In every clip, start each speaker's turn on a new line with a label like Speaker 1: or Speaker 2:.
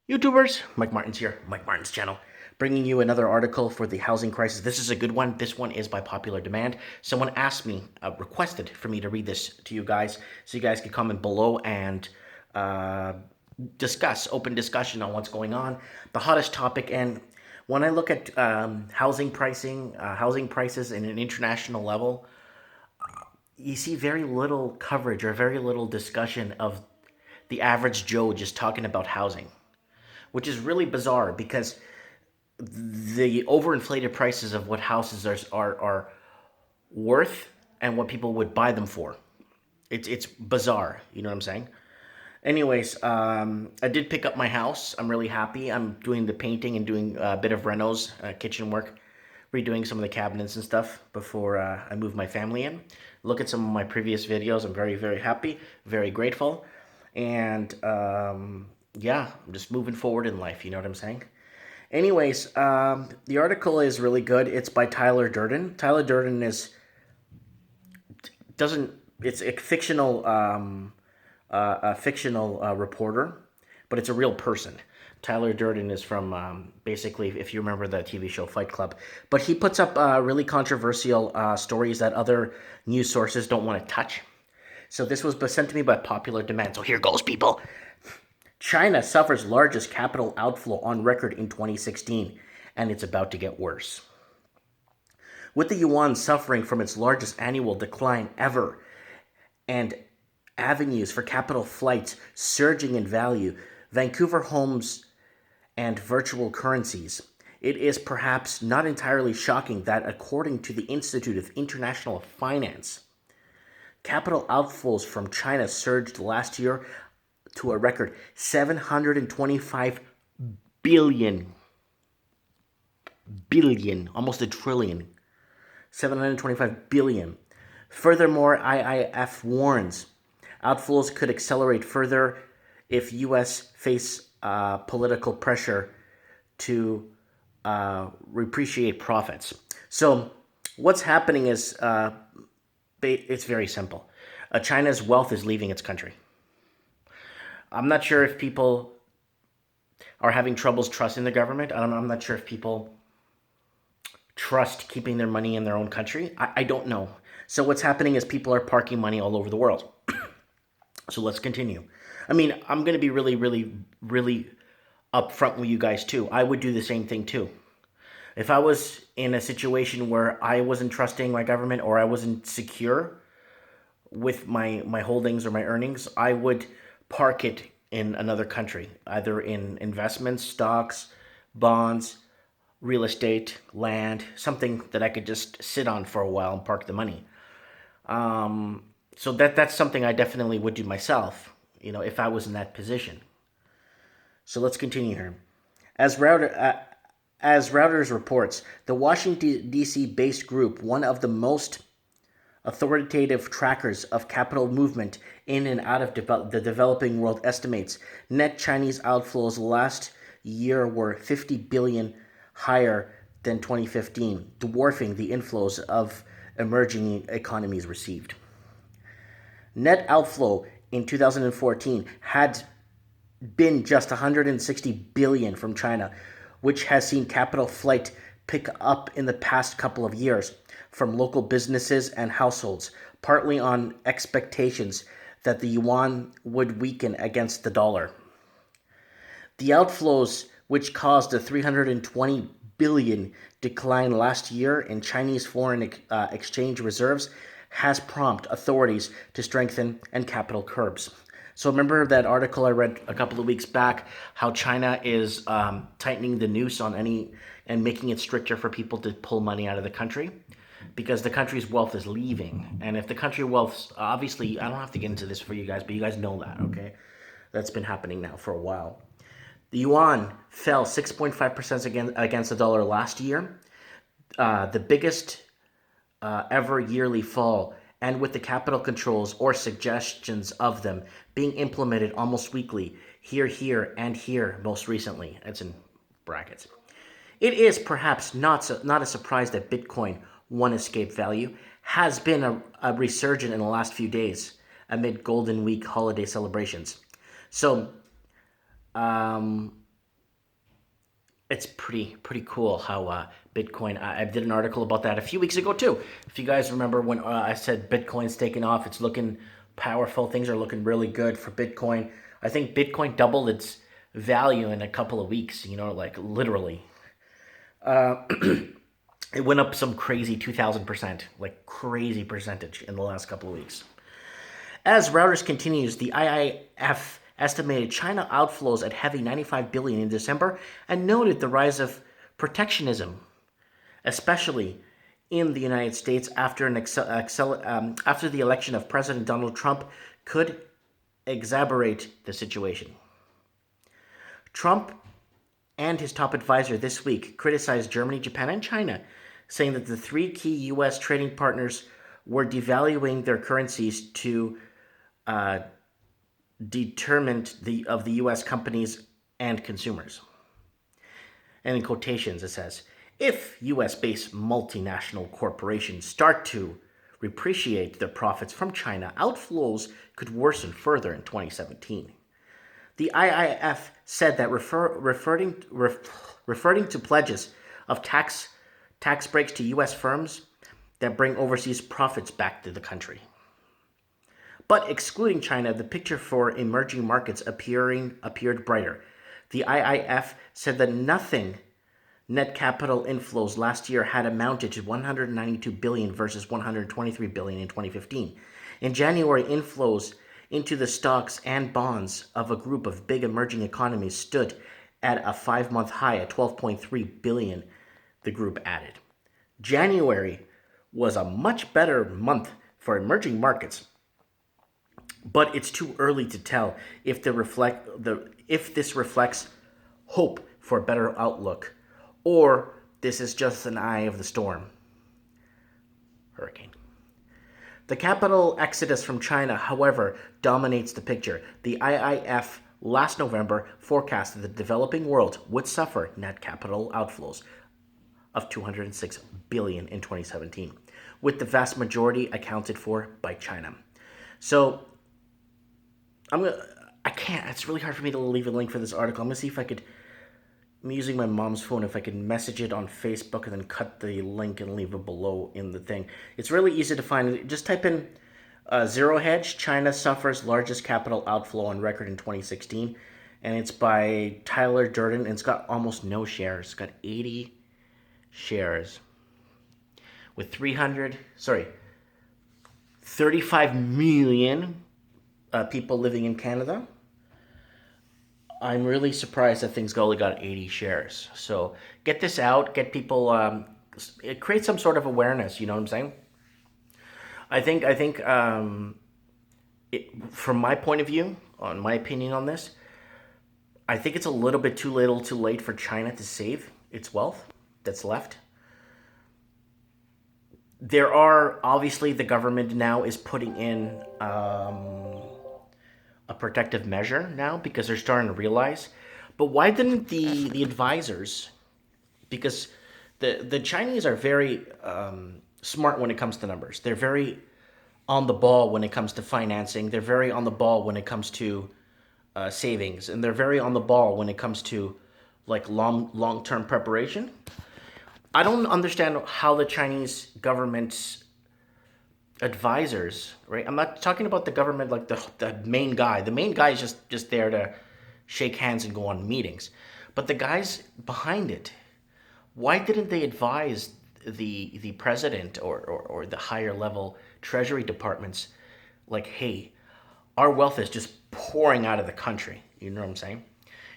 Speaker 1: YouTubers, Mike Martin's here, Mike Martin's channel, bringing you another article for the housing crisis. This is a good one. This one is by popular demand. Someone asked me, requested for me to read this to you guys, so you guys can comment below and open discussion on what's going on, the hottest topic. And when I look at housing prices in an international level, you see very little coverage or very little discussion of the average Joe just talking about housing, which is really bizarre because the overinflated prices of what houses are worth and what people would buy them for. It's bizarre, you know what I'm saying? Anyways, I did pick up my house. I'm really happy. I'm doing the painting and doing a bit of renos, kitchen work, redoing some of the cabinets and stuff before I move my family in. Look at some of my previous videos. I'm very, very happy, very grateful. And yeah, I'm just moving forward in life, you know what I'm saying? Anyways, the article is really good. It's by Tyler Durden. Tyler Durden it's a fictional reporter, but it's a real person. Tyler Durden is from, basically, if you remember the TV show Fight Club. But he puts up really controversial stories that other news sources don't want to touch. So this was sent to me by popular demand. So here goes, people. China suffers largest capital outflow on record in 2016, and it's about to get worse. With the yuan suffering from its largest annual decline ever, and avenues for capital flights surging in value, Vancouver homes and virtual currencies, it is perhaps not entirely shocking that, according to the Institute of International Finance, capital outflows from China surged last year to a record 725 billion, almost a trillion, 725 billion. Furthermore, IIF warns outflows could accelerate further if U.S. face political pressure to repatriate profits. So what's happening is it's very simple. China's wealth is leaving its country. I'm not sure if people are having troubles trusting the government. I'm not sure if people trust keeping their money in their own country. I don't know. So what's happening is people are parking money all over the world. So let's continue. I mean, I'm going to be really, really, really upfront with you guys too. I would do the same thing too. If I was in a situation where I wasn't trusting my government or I wasn't secure with my holdings or my earnings, I would park it in another country, either in investments, stocks, bonds, real estate, land, something that I could just sit on for a while and park the money. So that's something I definitely would do myself, you know, if I was in that position. So let's continue here. As Reuters reports, the Washington, D.C.-based group, one of the most authoritative trackers of capital movement in and out of the developing world, estimates net Chinese outflows last year were 50 billion higher than 2015, dwarfing the inflows of emerging economies received. Net outflow in 2014 had been just 160 billion from China, which has seen capital flight pick up in the past couple of years from local businesses and households, partly on expectations that the yuan would weaken against the dollar. The outflows, which caused a 320 billion decline last year in Chinese foreign exchange reserves, has prompted authorities to strengthen and capital curbs. So remember that article I read a couple of weeks back, how China is tightening the noose on and making it stricter for people to pull money out of the country because the country's wealth is leaving. And if the country wealth, obviously, I don't have to get into this for you guys, but you guys know that, okay? That's been happening now for a while. The yuan fell 6.5% against the dollar last year, the biggest ever yearly fall, and with the capital controls or suggestions of them being implemented almost weekly, here, and here most recently. That's in brackets. It is perhaps not a surprise that Bitcoin, one escape value, has been a resurgent in the last few days amid Golden Week holiday celebrations. So it's pretty cool how Bitcoin. I did an article about that a few weeks ago too. If you guys remember when I said Bitcoin's taking off, it's looking powerful. Things are looking really good for Bitcoin. I think Bitcoin doubled its value in a couple of weeks. Like literally, it went up some crazy 2,000%, like crazy percentage in the last couple of weeks. As Reuters continues, the IIF estimated China outflows at heavy 95 billion in December and noted the rise of protectionism, especially in the United States after after the election of President Donald Trump could exacerbate the situation. Trump and his top advisor this week criticized Germany, Japan, and China, saying that the three key U.S. trading partners were devaluing their currencies to determined of the U.S. companies and consumers. And in quotations, it says, if U.S.-based multinational corporations start to repatriate their profits from China, outflows could worsen further in 2017. The IIF said that referring to pledges of tax breaks to U.S. firms that bring overseas profits back to the country. But excluding China, the picture for emerging markets appeared brighter. The IIF said that net capital inflows last year had amounted to 192 billion versus 123 billion in 2015. In January, inflows into the stocks and bonds of a group of big emerging economies stood at a 5-month high at 12.3 billion, the group added. January was a much better month for emerging markets, but it's too early to tell if this reflects hope for a better outlook, or this is just an eye of the storm. Hurricane. The capital exodus from China, however, dominates the picture. The IIF last November forecasted the developing world would suffer net capital outflows of 206 billion in 2017, with the vast majority accounted for by China. So it's really hard for me to leave a link for this article. I'm going to see if I'm using my mom's phone, if I can message it on Facebook and then cut the link and leave it below in the thing. It's really easy to find. Just type in Zero Hedge, China suffers largest capital outflow on record in 2016. And it's by Tyler Durden, and it's got almost no shares. It's got 80 shares with 35 million people living in Canada. I'm really surprised that things only got 80 shares. So get this out, get people, it creates some sort of awareness. You know what I'm saying? I think, from my point of view, on my opinion on this, I think it's a little bit too little, too late for China to save its wealth that's left. There are obviously the government now is putting in a protective measure now because they're starting to realize. But why didn't the advisors? Because the Chinese are very smart when it comes to numbers. They're very on the ball when it comes to financing. They're very on the ball when it comes to savings, and they're very on the ball when it comes to like long-term preparation. I don't understand how the Chinese government's advisors, right? I'm not talking about the government like the main guy. The main guy is just there to shake hands and go on meetings. But the guys behind it, why didn't they advise the president or the higher level treasury departments like, hey, our wealth is just pouring out of the country. You know what I'm saying?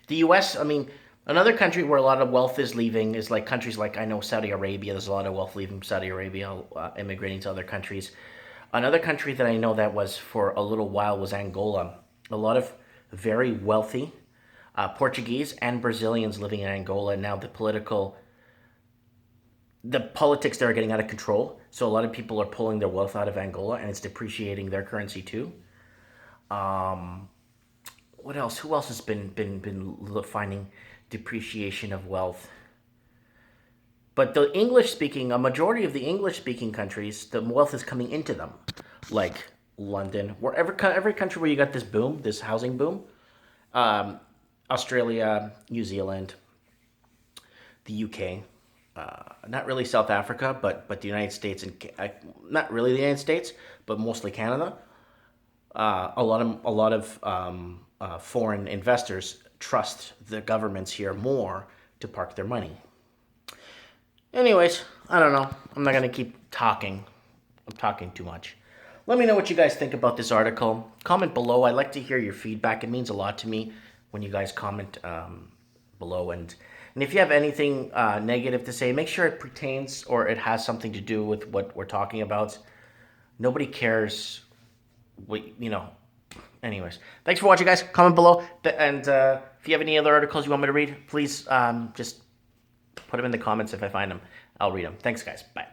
Speaker 1: The U.S., I mean, another country where a lot of wealth is leaving is like countries like, I know, Saudi Arabia. There's a lot of wealth leaving Saudi Arabia, immigrating to other countries. Another country that I know that was for a little while was Angola. A lot of very wealthy Portuguese and Brazilians living in Angola. Now the politics there are getting out of control. So a lot of people are pulling their wealth out of Angola, and it's depreciating their currency too. What else? Who else has been finding depreciation of wealth? But a majority of the English-speaking countries, the wealth is coming into them, like London, every country where you got this boom, this housing boom, Australia, New Zealand, the UK, not really South Africa, but the United States, and not really the United States, but mostly Canada. A lot of foreign investors trust the governments here more to park their money. Anyways, I don't know. I'm not gonna keep talking. I'm talking too much. Let me know what you guys think about this article. Comment below. I'd like to hear your feedback. It means a lot to me when you guys comment below. And if you have anything negative to say, make sure it pertains or it has something to do with what we're talking about. Nobody cares. Anyways, thanks for watching, guys. Comment below. And if you have any other articles you want me to read, please just put them in the comments. If I find them, I'll read them. Thanks, guys. Bye.